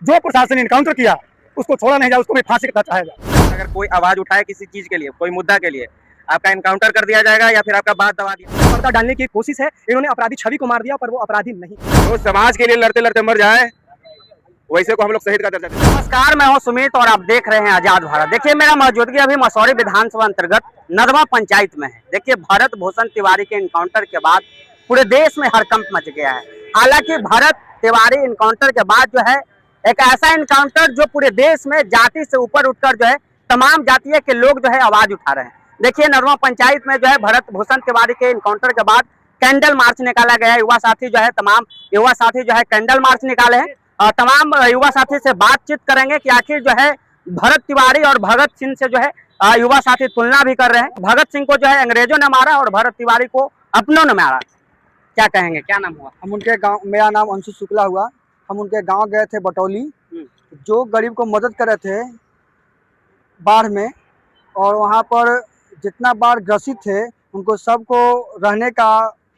जो प्रशासन ने इनकाउंटर किया उसको छोड़ा नहीं जाए, उसको भी फांसी का चाहेगा। अगर कोई आवाज उठाए किसी चीज के लिए, कोई मुद्दा के लिए, आपका इनकाउंटर कर दिया जाएगा या फिर आपका बात दबा दिया। पर्दा डालने की कोशिश है, इन्होंने अपराधी छवि को मार दिया पर वो अपराधी नहीं। तो समाज के लिए लड़ते लड़ते मर जाए, वैसे को हम लोग शहीद का दर्जा देते हैं। नमस्कार, मैं हूं सुमित और आप देख रहे हैं आजाद भारत। देखिए, मेरा मौजूदगी अभी मसौरी विधानसभा अंतर्गत नदवा पंचायत में है। देखिए, भरत भूषण तिवारी के इनकाउंटर के बाद पूरे देश में हड़कंप मच गया है। हालांकि भरत तिवारी इनकाउंटर के बाद जो है एक ऐसा इनकाउंटर जो पूरे देश में जाति से ऊपर उठकर जो है तमाम जातीय के लोग जो है आवाज उठा रहे हैं। देखिए, नदवा पंचायत में जो है भरत भूषण तिवारी के इनकाउंटर के बाद कैंडल मार्च निकाला गया है। युवा साथी जो है तमाम युवा साथी जो है कैंडल मार्च निकाले हैं। तमाम युवा साथी से बातचीत करेंगे कि आखिर जो है भरत तिवारी और भगत सिंह से जो है युवा साथी तुलना भी कर रहे हैं। भगत सिंह को जो है अंग्रेजों ने मारा और भरत तिवारी को अपनों ने मारा। क्या कहेंगे, क्या नाम हुआ? हम उनके गांव, मेरा नाम अंशु शुक्ला हुआ। हम उनके गांव गए थे बटौली, जो गरीब को मदद कर रहे थे बाढ़ में, और वहां पर जितना बाढ़ ग्रसित थे उनको सबको रहने का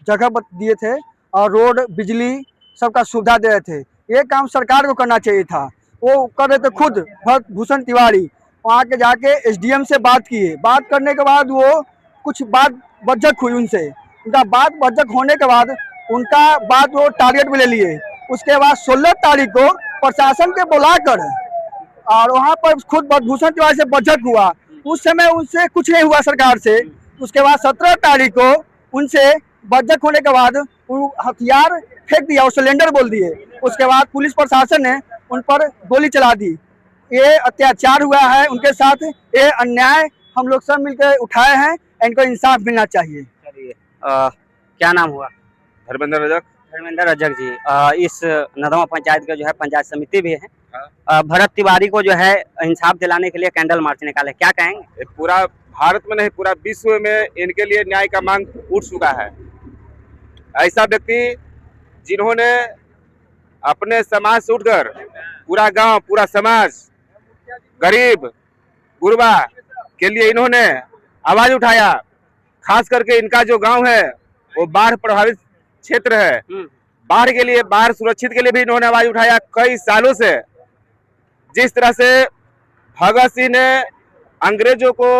जगह दिए थे और रोड, बिजली सबका सुविधा दे रहे थे। ये काम सरकार को करना चाहिए था, वो कर रहे थे खुद भरत भूषण तिवारी। वहाँ के जाके एसडीएम से बात किए, बात करने के बाद वो कुछ बात बज्जक हुई उनसे। उनका बात बज्जक होने के बाद उनका बात वो टारगेट में ले लिए। उसके बाद 16 तारीख को प्रशासन के बुलाकर और वहाँ पर खुद भूषण तिवारी से बज्जक हुआ। उस समय उनसे कुछ नहीं हुआ सरकार से। उसके बाद 17 तारीख को उनसे बज्जक होने के बाद हथियार फेंक दिया और सिलेंडर बोल दिए। उसके बाद पुलिस प्रशासन ने उन पर गोली चला दी। ये अत्याचार हुआ है उनके साथ, ये अन्याय हम लोग सब मिलकर उठाए हैं। इनको इंसाफ मिलना चाहिए। चलिए, क्या नाम हुआ? धर्मेंद्र रजक। धर्मेंद्र रजक जी, इस नदवा पंचायत के जो है पंचायत समिति भी है। भरत तिवारी को जो है इंसाफ दिलाने के लिए कैंडल मार्च निकाले, क्या कहेंगे? पूरा भारत में नहीं, पूरा विश्व में इनके लिए न्याय का मांग उठ चुका है। ऐसा व्यक्ति जिन्होंने अपने समाज से उठकर पूरा गांव, पूरा समाज, गरीब गुरबा के लिए इन्होंने आवाज उठाया। खास करके इनका जो गांव है वो बाढ़ प्रभावित क्षेत्र है। बाढ़ के लिए, बाढ़ सुरक्षित के लिए भी इन्होंने आवाज उठाया। कई सालों से जिस तरह से भगत सिंह ने अंग्रेजों को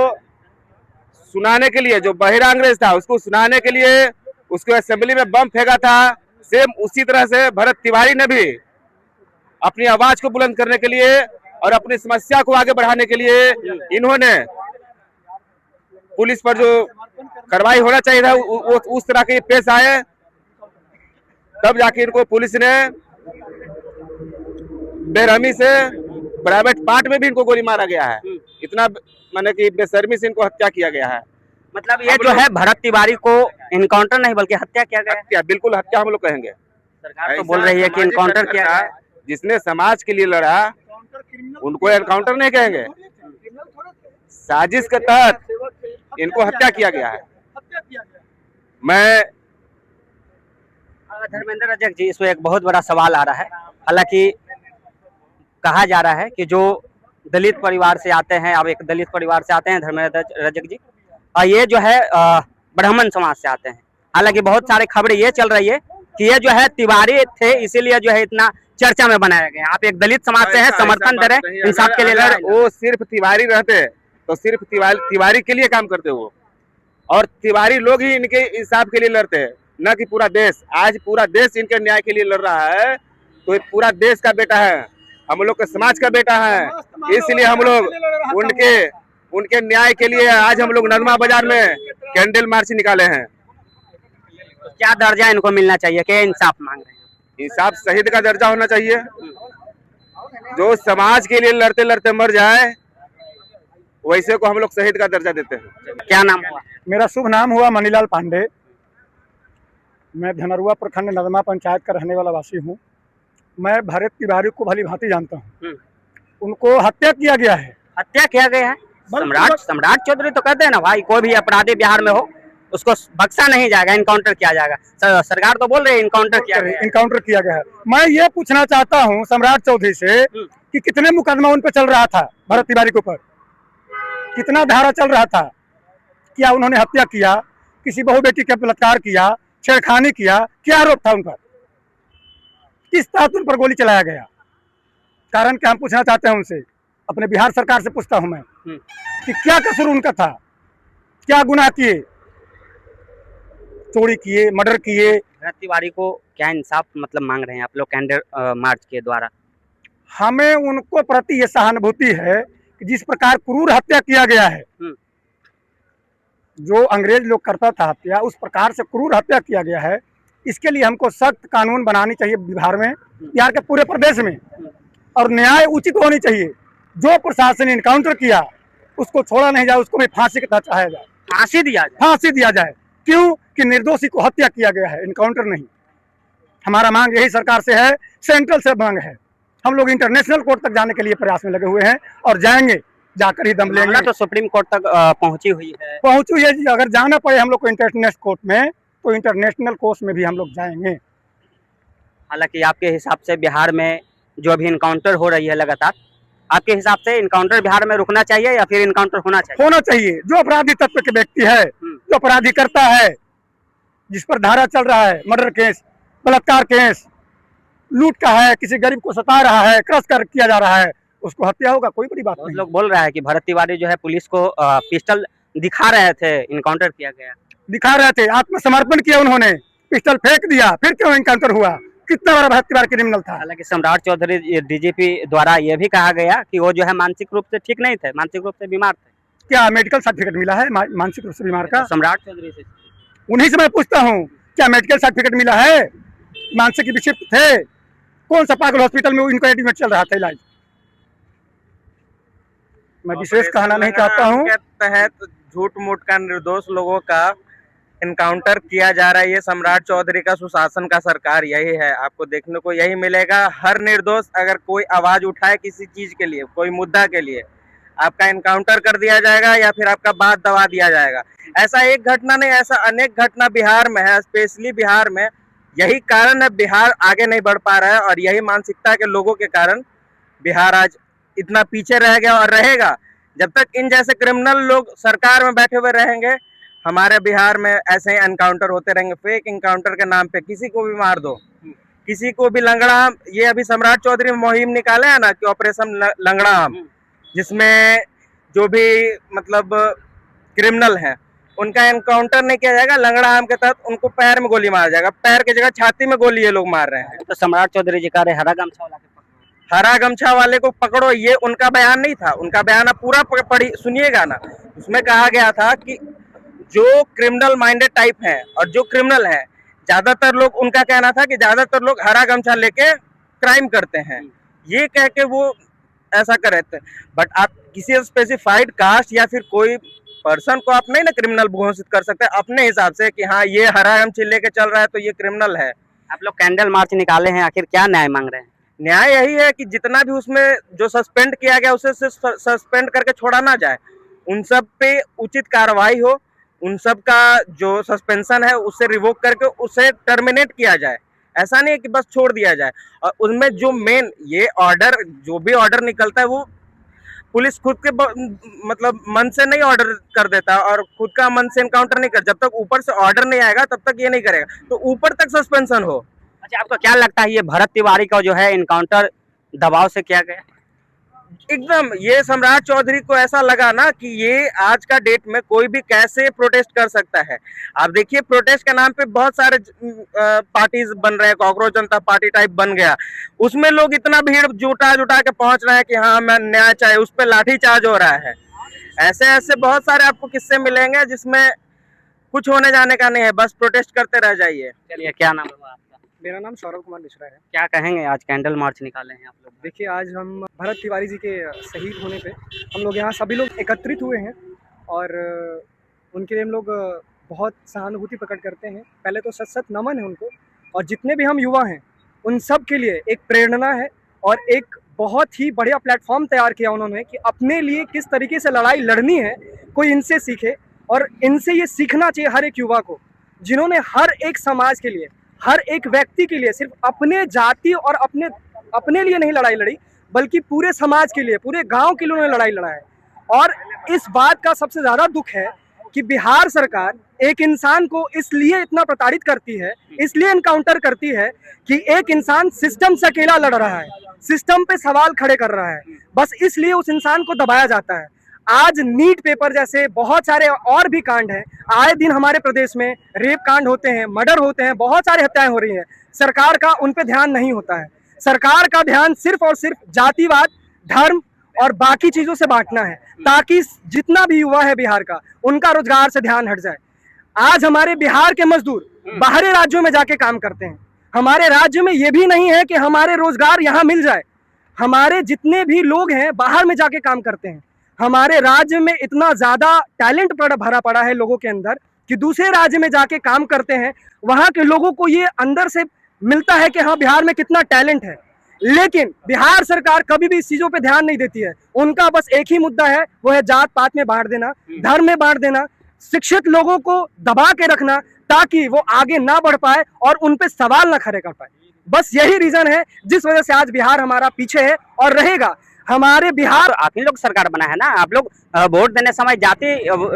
सुनाने के लिए, जो बहिरा अंग्रेज था उसको सुनाने के लिए उसको असेंबली में बम फेंका था, सेम उसी तरह से भरत तिवारी ने भी अपनी आवाज को बुलंद करने के लिए और अपनी समस्या को आगे बढ़ाने के लिए इन्होंने पुलिस पर जो कार्रवाई होना चाहिए था उस तरह के पेश आए। तब जाके इनको पुलिस ने बेरहमी से प्राइवेट पार्ट में भी इनको गोली मारा गया है। इतना माने कि बेशर्मी से इनको हत्या किया गया है। मतलब ये जो है भरत तिवारी को इनकाउंटर नहीं बल्कि हत्या किया गया। हत्या, बिल्कुल हत्या हम लोग कहेंगे। सरकार तो बोल रही है कि इनकाउंटर किया गया। जिसने समाज के लिए लड़ा उनको एनकाउंटर नहीं कहेंगे। साजिश के तहत इनको हत्या किया गया है। मैं धर्मेंद्र रजक जी, इसमें एक बहुत बड़ा सवाल आ रहा है। हालांकि कहा जा रहा है कि जो दलित परिवार से आते हैं, अब एक दलित परिवार से आते हैं धर्मेंद्र रजक जी, और ये जो है ब्राह्मण समाज से आते हैं। हालांकि बहुत सारे खबरें ये चल रही है कि ये जो है तिवारी थे, इसीलिए जो है इतना चर्चा में बनाया गया। आप एक दलित समाज से हैं, समर्थन दे रहे हैं, इंसाफ के लिए लड़ रहे हैं। वो सिर्फ तिवारी रहते तो सिर्फ तिवारी के लिए काम करते वो, और तिवारी लोग ही इनके इंसाफ के लिए लड़ते हैं, न कि पूरा देश। आज पूरा देश इनके न्याय के लिए लड़ रहा है, तो ये पूरा देश का बेटा है, हम लोग के समाज का बेटा है। इसलिए हम लोग उनके न्याय के लिए आज हम लोग नदवा बाजार में कैंडल मार्च निकाले हैं। तो क्या दर्जा इनको मिलना चाहिए, क्या इंसाफ मांग रहे हैं? इंसाफ शहीद का दर्जा होना चाहिए। जो समाज के लिए लड़ते लड़ते मर जाए वैसे को हम लोग शहीद का दर्जा देते हैं। क्या नाम हुआ? मेरा शुभ नाम हुआ मनीलाल पांडे। मैं धनरुआ प्रखंड नदमा पंचायत का रहने वाला वासी हूँ। मैं भरत तिवारी को भली भांति जानता हूँ। उनको हत्या किया गया है। हत्या किया गया है? सम्राट चौधरी तो कहते हैं ना भाई, कोई भी अपराधी बिहार में हो उसको बख्शा नहीं जाएगा, इनकाउंटर किया जाएगा। सरकार तो बोल रही है इनकाउंटर किया गया है। मैं ये पूछना चाहता हूँ सम्राट चौधरी से कि कितने मुकदमा उन पर चल रहा था, भरत तिवारी के ऊपर कितना धारा चल रहा था? क्या उन्होंने हत्या किया, किसी बहु बेटी का बलात्कार किया, छेड़खानी किया, क्या आरोप था उन पर? किस तहत उन पर गोली चलाया गया? कारण क्या हम पूछना चाहते हैं उनसे, अपने बिहार सरकार से पूछता हूं मैं कि क्या कसूर उनका था, क्या गुनाह किए, चोरी किए, मर्डर किए। भरत तिवारी को क्या इंसाफ मतलब मांग रहे हैं आप लोग कैंडल मार्च के द्वारा? हमें उनको प्रति ये सहानुभूति है कि जिस प्रकार क्रूर हत्या किया गया है, जो अंग्रेज लोग करता था हत्या, उस प्रकार से क्रूर हत्या किया गया है। इसके लिए हमको सख्त कानून बनानी चाहिए बिहार में, बिहार के पूरे प्रदेश में, और न्याय उचित होनी चाहिए। जो प्रशासन ने इनकाउंटर किया उसको छोड़ा नहीं जाए, उसको भी फांसी के तहत चढ़ाया जाए, फांसी दिया जाए। फांसी दिया जाए। क्यों कि निर्दोषी को हत्या किया गया है, इनकाउंटर नहीं। हमारा मांग यही सरकार से है, सेंट्रल से मांग है। हम लोग इंटरनेशनल कोर्ट तक जाने के लिए प्रयास में लगे हुए हैं और जाएंगे, जाकर ही दम लेंगे। तो सुप्रीम कोर्ट तक पहुंची हुई है, पहुंची हुई है जी। अगर जाना पड़े हम लोग को इंटरनेशनल कोर्ट में, तो इंटरनेशनल कोर्ट में भी हम लोग जाएंगे। हालांकि आपके हिसाब से बिहार में जो अभी इनकाउंटर हो रही है लगातार, आपके हिसाब से इनकाउंटर बिहार में रुकना चाहिए या फिर इनकाउंटर होना चाहिए? होना चाहिए। जो अपराधी तत्व के व्यक्ति है, जो अपराधी करता है, जिस पर धारा चल रहा है, मर्डर केस, बलात्कार केस, लूट का है, किसी गरीब को सता रहा है, क्रश कर किया जा रहा है, उसको हत्या होगा, कोई बड़ी बात नहीं। लोग बोल रहा है कि भरत तिवारी जो है पुलिस को पिस्टल दिखा रहे थे, इनकाउंटर किया गया। दिखा रहे थे, आत्मसमर्पण किया उन्होंने, पिस्टल फेंक दिया, फिर क्यों इनकाउंटर हुआ? कितना बड़ा भरत तिवारी क्रिमिनल था। हालांकि सम्राट चौधरी डीजीपी द्वारा यह भी कहा गया कि वो जो है मानसिक रूप से ठीक नहीं थे, मानसिक रूप से बीमार थे। क्या मेडिकल सर्टिफिकेट मिला है मानसिक रूप से बीमार का? सम्राट चौधरी से उन्हीं से मैं पूछता हूँ, क्या मेडिकल सर्टिफिकेट मिला है? मानसिक विक्षिप्त थे, कौन सा पागल हॉस्पिटल में इनको एडमिट चल रहा था इलाज? मैं विशेष कहना नहीं चाहता हूँ। के तहत झूठ मूठ का निर्दोष लोगों का इनकाउंटर किया जा रहा है। ये सम्राट चौधरी का सुशासन का सरकार यही है, आपको देखने को यही मिलेगा। हर निर्दोष अगर कोई आवाज उठाए किसी चीज के लिए, कोई मुद्दा के लिए, आपका इनकाउंटर कर दिया जाएगा या फिर आपका बात दबा दिया जाएगा। ऐसा एक घटना नहीं, ऐसा अनेक घटना बिहार में है, स्पेशली बिहार में। यही कारण है बिहार आगे नहीं बढ़ पा रहा है, और यही मानसिकता के लोगों के कारण बिहार आज इतना पीछे रह गया और रहेगा। जब तक इन जैसे क्रिमिनल लोग सरकार में बैठे हुए रहेंगे, हमारे बिहार में ऐसे ही एनकाउंटर होते रहेंगे। फेक इनकाउंटर के नाम पे किसी को भी मार दो, किसी को भी लंगड़ा। ये अभी सम्राट चौधरी मुहिम निकाले है ना कि ऑपरेशन लंगड़ा, जिसमें जो भी मतलब क्रिमिनल हैं उनका एनकाउंटर नहीं किया जाएगा। लंगड़ा आम के तहत उनको पैर में गोली मारा जाएगा, पैर की जगह छाती में गोली ये लोग मार रहे हैं। तो सम्राट चौधरी जी कह रहे हरा गमछा वाला के पकड़ो, हरा गमछा वाले को पकड़ो, ये उनका बयान नहीं था। उनका बयान आप पूरा पढ़ी सुनिएगा ना। उसमें कहा गया था कि जो क्रिमिनल माइंडेड टाइप है और जो क्रिमिनल है, ज्यादातर लोग, उनका कहना था कि ज्यादातर लोग हरा गमछा लेके क्राइम करते हैं, ये कह के वो ऐसा कर रहे थे। बट आप किसी स्पेसिफाइड कास्ट या फिर कोई पर्सन को आप नहीं ना क्रिमिनल घोषित कर सकते अपने हिसाब से कि हाँ ये हरा गमछा लेके चल रहा है तो ये क्रिमिनल है। आप लोग कैंडल मार्च निकाले हैं, आखिर क्या न्याय मांग रहे हैं? न्याय यही है कि जितना भी उसमें जो सस्पेंड किया गया उसे सस्पेंड करके छोड़ा ना जाए, उन सब पे उचित कार्रवाई हो, उन सब का जो सस्पेंशन है उससे रिवोक करके उसे टर्मिनेट किया जाए। ऐसा नहीं है कि बस छोड़ दिया जाए। और उनमें जो मेन ये ऑर्डर, जो भी ऑर्डर निकलता है वो पुलिस खुद के मतलब मन से नहीं ऑर्डर कर देता, और खुद का मन से एनकाउंटर नहीं कर। जब तक ऊपर से ऑर्डर नहीं आएगा तब तक ये नहीं करेगा, तो ऊपर तक सस्पेंशन हो। अच्छा, आपको क्या लगता है ये भरत तिवारी का जो है इनकाउंटर दबाव से किया गया? एकदम, ये सम्राट चौधरी को ऐसा लगा ना कि ये आज का डेट में कोई भी कैसे प्रोटेस्ट कर सकता है। आप देखिए प्रोटेस्ट के नाम पे बहुत सारे पार्टीज बन रहे हैं, कॉकरोच जनता पार्टी टाइप बन गया, उसमें लोग इतना भीड़ जुटा के पहुंच रहे हैं कि हाँ मैं न्याय चाहिए, उस पर लाठीचार्ज हो रहा है। ऐसे ऐसे बहुत सारे आपको किस्से मिलेंगे जिसमें कुछ होने जाने का नहीं है, बस प्रोटेस्ट करते रह जाइए। चलिए, क्या नाम है आपका? मेरा नाम सौरभ कुमार मिश्रा है। क्या कहेंगे, आज कैंडल मार्च निकाले हैं आप लोग? देखिए, आज हम भरत तिवारी जी के शहीद होने पे हम लोग यहाँ सभी लोग एकत्रित हुए हैं और उनके लिए हम लोग बहुत सहानुभूति प्रकट करते हैं। पहले तो सत नमन है उनको, और जितने भी हम युवा हैं उन सब के लिए एक प्रेरणा है और एक बहुत ही बढ़िया प्लेटफॉर्म तैयार किया उन्होंने कि अपने लिए किस तरीके से लड़ाई लड़नी है, कोई इनसे सीखे। और इनसे ये सीखना चाहिए हर एक युवा को, जिन्होंने हर एक समाज के लिए, हर एक व्यक्ति के लिए, सिर्फ अपने जाति और अपने लिए नहीं लड़ाई लड़ी, बल्कि पूरे समाज के लिए, पूरे गांव के लिए उन्होंने लड़ाई लड़ा है। और इस बात का सबसे ज़्यादा दुख है कि बिहार सरकार एक इंसान को इसलिए इतना प्रताड़ित करती है, इसलिए इनकाउंटर करती है कि एक इंसान सिस्टम से अकेला लड़ रहा है, सिस्टम पे सवाल खड़े कर रहा है, बस इसलिए उस इंसान को दबाया जाता है। आज नीट पेपर जैसे बहुत सारे और भी कांड हैं, आए दिन हमारे प्रदेश में रेप कांड होते हैं, मर्डर होते हैं, बहुत सारी हत्याएं हो रही हैं। सरकार का उन पे ध्यान नहीं होता है। सरकार का ध्यान सिर्फ और सिर्फ जातिवाद, धर्म और बाकी चीजों से बांटना है, ताकि जितना भी युवा है बिहार का, उनका रोजगार से ध्यान हट जाए। आज हमारे बिहार के मजदूर बाहरी राज्यों में जाके काम करते हैं। हमारे राज्य में ये भी नहीं है कि हमारे रोजगार यहाँ मिल जाए। हमारे जितने भी लोग हैं बाहर में जाके काम करते हैं। हमारे राज्य में इतना ज्यादा टैलेंट भरा पड़ा है लोगों के अंदर कि दूसरे राज्य में जाके काम करते हैं। वहां के लोगों को ये अंदर से मिलता है कि हाँ, बिहार में कितना टैलेंट है, लेकिन बिहार सरकार कभी भी इस चीजों पे ध्यान नहीं देती है। उनका बस एक ही मुद्दा है, वो है जात पात में बांट देना, धर्म में बांट देना, शिक्षित लोगों को दबा के रखना ताकि वो आगे ना बढ़ पाए और उन पे सवाल ना खड़े कर पाए। बस यही रीजन है जिस वजह से आज बिहार हमारा पीछे है और रहेगा। हमारे बिहार, आप ही लोग सरकार बना है ना, आप लोग वोट देने समय जाति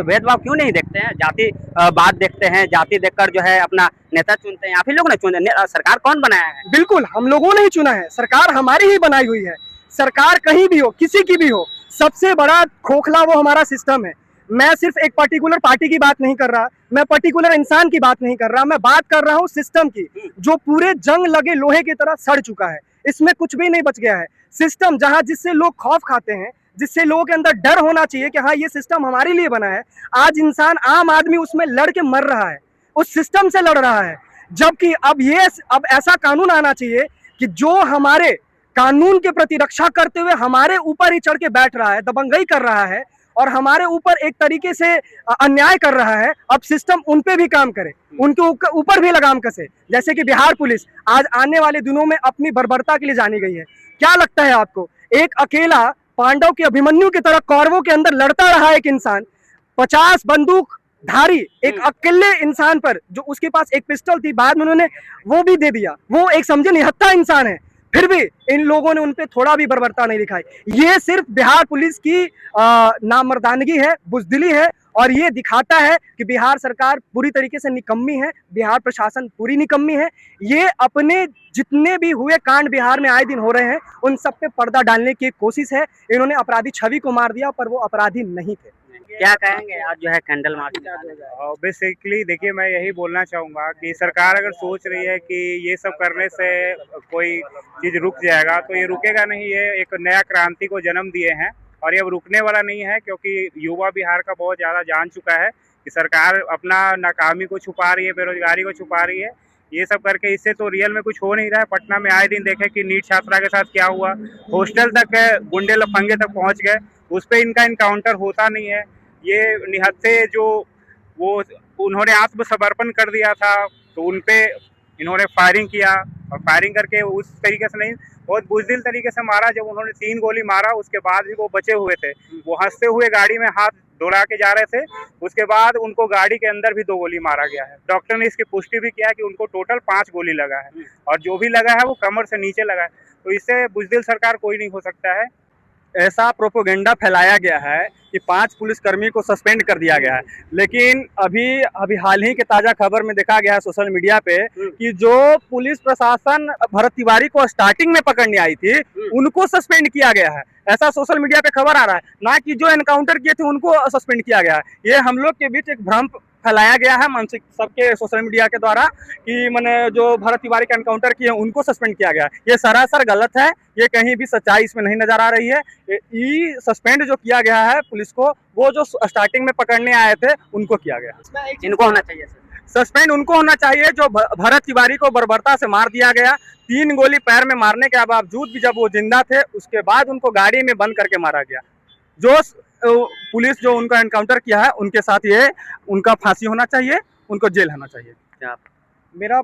भेदभाव क्यों नहीं देखते हैं? जाति बात देखते हैं, जाति देखकर जो है अपना नेता चुनते हैं। आप ही लोग ने चुने, सरकार कौन बनाया है? बिल्कुल हम लोगों ने ही चुना है, सरकार हमारी ही बनाई हुई है। सरकार कहीं भी हो, किसी की भी हो, सबसे बड़ा खोखला वो हमारा सिस्टम है। मैं सिर्फ एक पर्टिकुलर पार्टी की बात नहीं कर रहा, मैं पर्टिकुलर इंसान की बात नहीं कर रहा, मैं बात कर रहा हूँ सिस्टम की, जो पूरे जंग लगे लोहे की तरह सड़ चुका है। इसमें कुछ भी नहीं बच गया है। सिस्टम जहां जिससे लोग खौफ खाते हैं, जिससे लोगों के अंदर डर होना चाहिए कि हाँ ये सिस्टम हमारे लिए बना है, आज इंसान आम आदमी उसमें लड़ के मर रहा है, उस सिस्टम से लड़ रहा है। जबकि अब ऐसा कानून आना चाहिए कि जो हमारे कानून के प्रति रक्षा करते हुए हमारे ऊपर ही चढ़ के बैठ रहा है, दबंगई कर रहा है और हमारे ऊपर एक तरीके से अन्याय कर रहा है, अब सिस्टम उन पे भी काम करे, उनके ऊपर भी लगाम कसे। जैसे कि बिहार पुलिस आज आने वाले दिनों में अपनी बर्बरता के लिए जानी गई है। क्या लगता है आपको, एक अकेला पांडव के अभिमन्यु की तरह कौरवों के अंदर लड़ता रहा एक इंसान, 50 बंदूक धारी एक अकेले इंसान पर, जो उसके पास एक पिस्टल थी, बाद में उन्होंने वो भी दे दिया। वो एक समझे निहत्था इंसान है, फिर भी इन लोगों ने उनपे थोड़ा भी बर्बरता नहीं दिखाई। ये सिर्फ बिहार पुलिस की नामर्दानगी है, बुजदिली है, और ये दिखाता है कि बिहार सरकार पूरी तरीके से निकम्मी है, बिहार प्रशासन पूरी निकम्मी है। ये अपने जितने भी हुए कांड बिहार में आए दिन हो रहे हैं, उन सब पे पर्दा डालने की एक कोशिश है। इन्होंने अपराधी छवि को मार दिया, पर वो अपराधी नहीं थे। क्या कहेंगे आज जो है कैंडल मार्च? बेसिकली देखिए, मैं यही बोलना चाहूँगा कि सरकार अगर सोच रही है कि ये सब करने से कोई चीज़ रुक जाएगा, तो ये रुकेगा नहीं। ये एक नया क्रांति को जन्म दिए हैं और ये अब रुकने वाला नहीं है, क्योंकि युवा बिहार का बहुत ज़्यादा जान चुका है कि सरकार अपना नाकामी को छुपा रही है, बेरोजगारी को छुपा रही है। ये सब करके इससे तो रियल में कुछ हो नहीं रहा है। पटना में आए दिन देखें कि नीट छात्रा के साथ क्या हुआ, हॉस्टल तक गुंडे लफंगे तक पहुँच गए, उस पर इनका इनकाउंटर होता नहीं है। ये निहत्थे जो वो उन्होंने आत्मसमर्पण कर दिया था, तो उन पे इन्होंने फायरिंग किया, और फायरिंग करके उस तरीके से नहीं, बहुत बुज़दिल तरीके से मारा। जब उन्होंने 3 गोली मारा, उसके बाद भी वो बचे हुए थे, वो हंसते हुए गाड़ी में हाथ दौड़ा के जा रहे थे। उसके बाद उनको गाड़ी के अंदर भी 2 गोली मारा गया है। डॉक्टर ने इसकी पुष्टि भी किया कि उनको टोटल 5 गोली लगा है, और जो भी लगा है वो कमर से नीचे लगा है। तो इससे बुज़दिल सरकार कोई नहीं हो सकता है। ऐसा प्रोपोगेंडा फैलाया गया है कि 5 पुलिसकर्मी को सस्पेंड कर दिया गया है, लेकिन अभी हाल ही के ताज़ा खबर में देखा गया है सोशल मीडिया पे कि जो पुलिस प्रशासन भरत तिवारी को स्टार्टिंग में पकड़ने आई थी, उनको सस्पेंड किया गया है। ऐसा सोशल मीडिया पे खबर आ रहा है, ना कि जो एनकाउंटर किए थे उनको सस्पेंड किया गया है। ये हम लोग के बीच एक भ्रम फैलाया गया है मानसिक सबके सोशल मीडिया के द्वारा कि मैंने जो भरत तिवारी का एनकाउंटर किए उनको सस्पेंड किया गया। ये सरासर गलत है, ये कहीं भी सच्चाई इसमें नहीं नजर आ रही है। ये सस्पेंड जो किया गया है पुलिस को, वो जो स्टार्टिंग में पकड़ने आए थे उनको किया गया। इनको होना चाहिए सस्पेंड उनको होना चाहिए जो भरत तिवारी को बर्बरता से मार दिया गया। 3 गोली पैर में मारने के बावजूद भी जब वो जिंदा थे, उसके बाद उनको गाड़ी में बंद करके मारा गया। जो पुलिस जो उनका एनकाउंटर किया है, उनके साथ ये उनका फांसी होना चाहिए, उनको जेल होना चाहिए। मेरा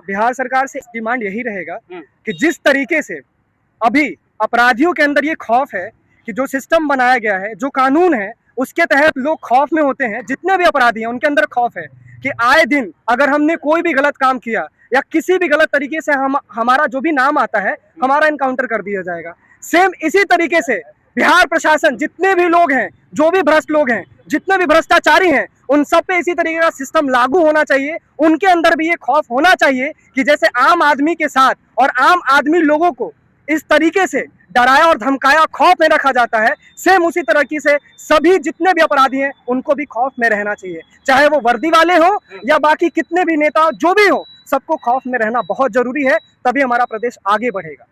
बिहार सरकार से डिमांड यही रहेगा कि जिस तरीके से अभी अपराधियों के अंदर ये खौफ है कि जो सिस्टम बनाया गया है, जो कानून है, उसके तहत लोग खौफ में होते हैं। जितने भी अपराधी हैं उनके अंदर खौफ है कि आए दिन अगर हमने कोई भी गलत काम किया या किसी भी गलत तरीके से हमारा जो भी नाम आता है, हमारा इनकाउंटर कर दिया जाएगा। सेम इसी तरीके से बिहार प्रशासन, जितने भी लोग हैं, जो भी भ्रष्ट लोग हैं, जितने भी भ्रष्टाचारी हैं उन सब पे इसी तरीके का सिस्टम लागू होना चाहिए। उनके अंदर भी ये खौफ होना चाहिए कि जैसे आम आदमी के साथ और आम आदमी लोगों को इस तरीके से डराया और धमकाया, खौफ में रखा जाता है, सेम उसी तरीके से सभी जितने भी अपराधी हैं उनको भी खौफ में रहना चाहिए, चाहे वो वर्दी वाले हो या बाकी कितने भी नेता जो भी हो, सबको खौफ में रहना बहुत जरूरी है, तभी हमारा प्रदेश आगे बढ़ेगा।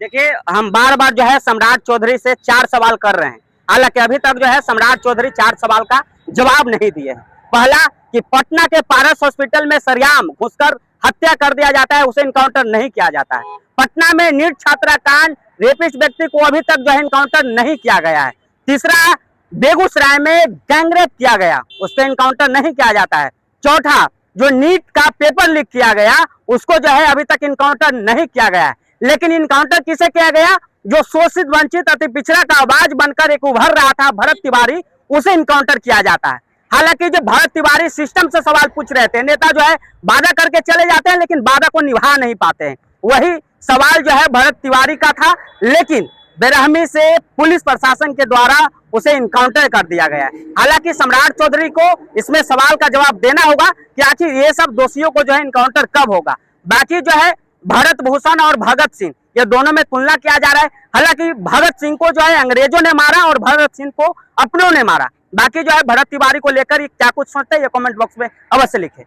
देखिए, हम बार बार जो है सम्राट चौधरी से 4 सवाल कर रहे हैं, हालांकि अभी तक जो है सम्राट चौधरी 4 सवाल का जवाब नहीं दिए हैं। पहला कि पटना के पारस हॉस्पिटल में सरेआम घुसकर हत्या कर दिया जाता है, उसे इनकाउंटर नहीं किया जाता है। पटना में नीट छात्रा कांड, रेपिस्ट व्यक्ति को अभी तक जो है इनकाउंटर नहीं किया गया है। तीसरा, बेगूसराय में गैंगरेप किया गया, उस पर इनकाउंटर नहीं किया जाता है। चौथा, जो नीट का पेपर लीक किया गया उसको जो है अभी तक इनकाउंटर नहीं किया गया है। लेकिन इनकाउंटर किसे किया गया? जो शोषित, वंचित, अति पिछड़ा का आवाज बनकर एक उभर रहा था, भरत तिवारी, उसे इनकाउंटर किया जाता है। हालांकि जो भरत तिवारी सिस्टम से सवाल पूछ रहे थे, नेता जो है वादा करके चले जाते हैं लेकिन वादा को निभा नहीं पाते हैं, वही सवाल जो है भरत तिवारी का था, लेकिन बेरहमी से पुलिस प्रशासन के द्वारा उसे इनकाउंटर कर दिया गया है। हालांकि सम्राट चौधरी को इसमें सवाल का जवाब देना होगा कि आखिर ये सब दोषियों को जो है इनकाउंटर कब होगा। बाकी जो है भरत भूषण और भगत सिंह, ये दोनों में तुलना किया जा रहा है। हालांकि भगत सिंह को जो है अंग्रेजों ने मारा और भगत सिंह को अपनों ने मारा। बाकी जो है भरत तिवारी को लेकर क्या कुछ सोचते हैं, ये कमेंट बॉक्स में अवश्य लिखें।